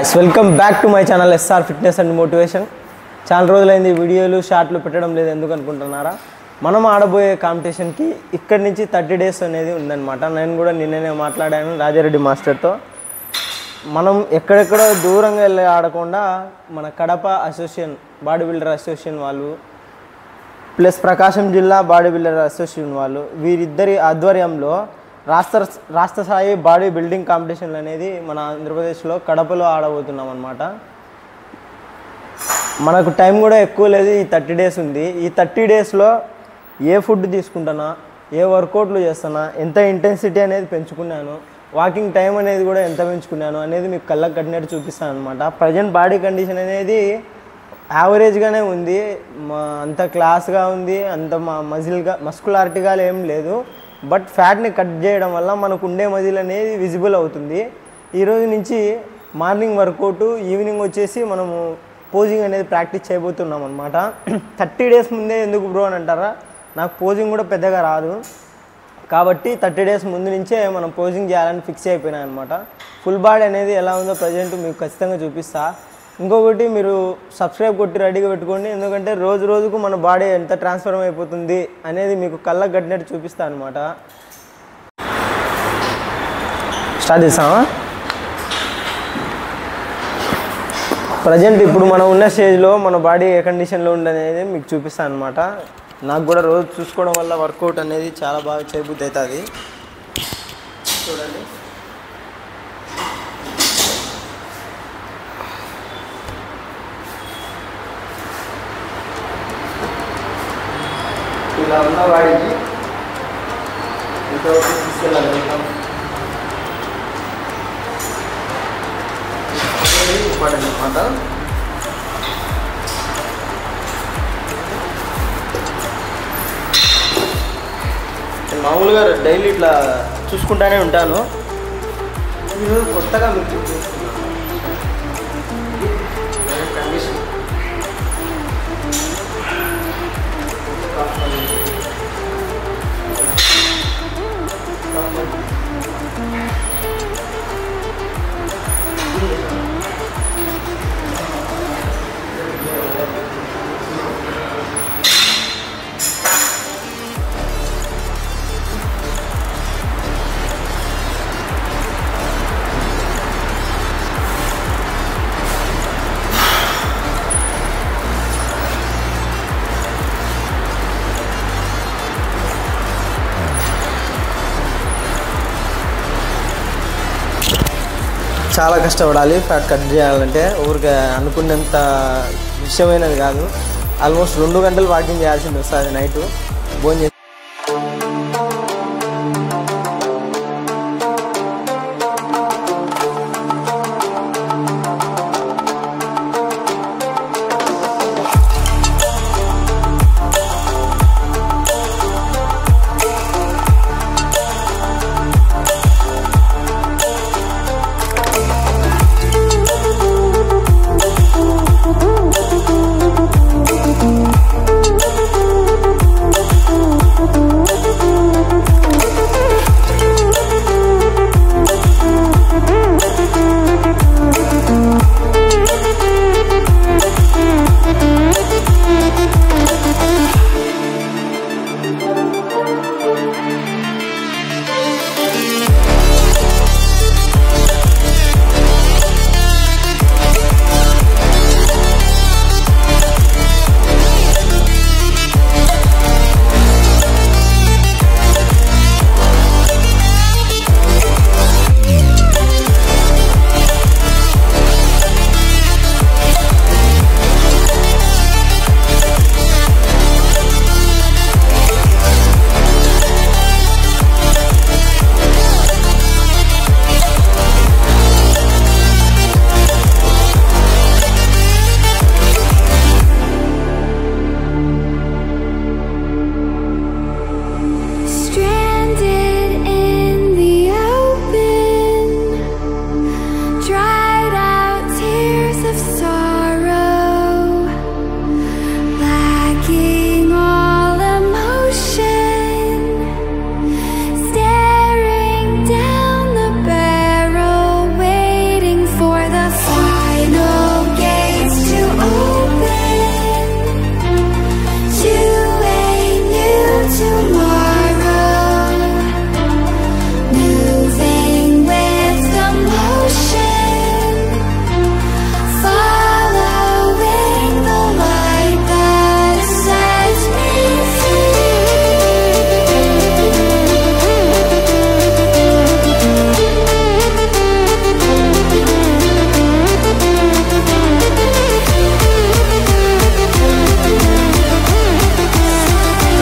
Welcome back to my channel SR fitness and motivation. చాలా రోజులైంది వీడియోలు షార్ట్లు పెట్టడం లేదు, ఎందుకు అనుకుంటున్నారా? మనం ఆడబోయే కాంపిటీషన్కి ఇక్కడి నుంచి 30 days అనేది ఉందన్నమాట. నేను కూడా నిన్ననే మాట్లాడాను రాజారెడ్డి మాస్టర్తో. మనం ఎక్కడెక్కడో దూరంగా వెళ్ళి ఆడకుండా మన Kadapa association body builder association వాళ్ళు ప్లస్ ప్రకాశం జిల్లా బాడీ బిల్డర్ అసోసియేషన్ వాళ్ళు వీరిద్దరి ఆధ్వర్యంలో రాష్ట్ర స్థాయి బాడీ బిల్డింగ్ కాంపిటీషన్లు అనేది మన ఆంధ్రప్రదేశ్లో కడపలో ఆడబోతున్నాం అన్నమాట. మనకు టైం కూడా ఎక్కువ లేదు, ఈ 30 days ఉంది. ఈ 30 daysలో ఏ ఫుడ్ తీసుకుంటున్నా, ఏ వర్కౌట్లు చేస్తున్నా, ఎంత ఇంటెన్సిటీ అనేది పెంచుకున్నాను, వాకింగ్ టైం అనేది కూడా ఎంత పెంచుకున్నాను అనేది మీకు కళ్ళకు కట్టినట్టు చూపిస్తాను అనమాట. ప్రజెంట్ బాడీ కండిషన్ అనేది యావరేజ్గానే ఉంది, అంత క్లాస్గా ఉంది, అంత మస్కులారిటీగా ఏం లేదు. బట్ ఫ్యాట్ని కట్ చేయడం వల్ల మనకు ఉండే మజిల్ అనేది విజిబుల్ అవుతుంది. ఈరోజు నుంచి మార్నింగ్ వర్కౌట్, ఈవినింగ్ వచ్చేసి మనము పోజింగ్ అనేది ప్రాక్టీస్ చేయబోతున్నాం అనమాట. 30 days ముందే ఎందుకు బ్రో అని అంటారా? నాకు పోజింగ్ కూడా పెద్దగా రాదు కాబట్టి 30 days ముందు నుంచే మనం పోజింగ్ చేయాలని ఫిక్స్ అయిపోయినాయి అనమాట. ఫుల్ బాడీ అనేది ఎలా ఉందో ప్రజెంట్ మీకు ఖచ్చితంగా చూపిస్తా. ఇంకొకటి, మీరు సబ్స్క్రైబ్ కొట్టి రెడీగా పెట్టుకోండి, ఎందుకంటే రోజు రోజుకు మన బాడీ ఎంత ట్రాన్స్ఫర్మ్ అయిపోతుంది అనేది మీకు కళ్ళకు కట్టినట్టు చూపిస్తా అనమాట. స్టార్ట్ చేస్తామా? ప్రజెంట్ ఇప్పుడు మనం ఉన్న స్టేజ్లో మన బాడీ ఏ కండిషన్లో ఉండనేది మీకు చూపిస్తాను అనమాట. నాకు కూడా రోజు చూసుకోవడం వల్ల వర్కౌట్ అనేది చాలా బాగా చేయబుద్ధి అవుతుంది. చూడండి, ఇలా ఉన్న వాడికి ఇంతవరకు తీసుకెళ్ళగలుగుతాం. ఇంపార్టెంట్ అనమాట. నేను మామూలుగా డైలీ ఇట్లా చూసుకుంటానే ఉంటాను. ఈరోజు కొత్తగా మీకు కండిషన్ చాలా కష్టపడాలి. ఫ్యాట్ కట్ చేయాలంటే ఊరికే అనుకున్నంత విషయమైనది కాదు. ఆల్మోస్ట్ 2 గంటలు వాకింగ్ చేయాల్సింది వస్తుంది. నైట్ భోజనం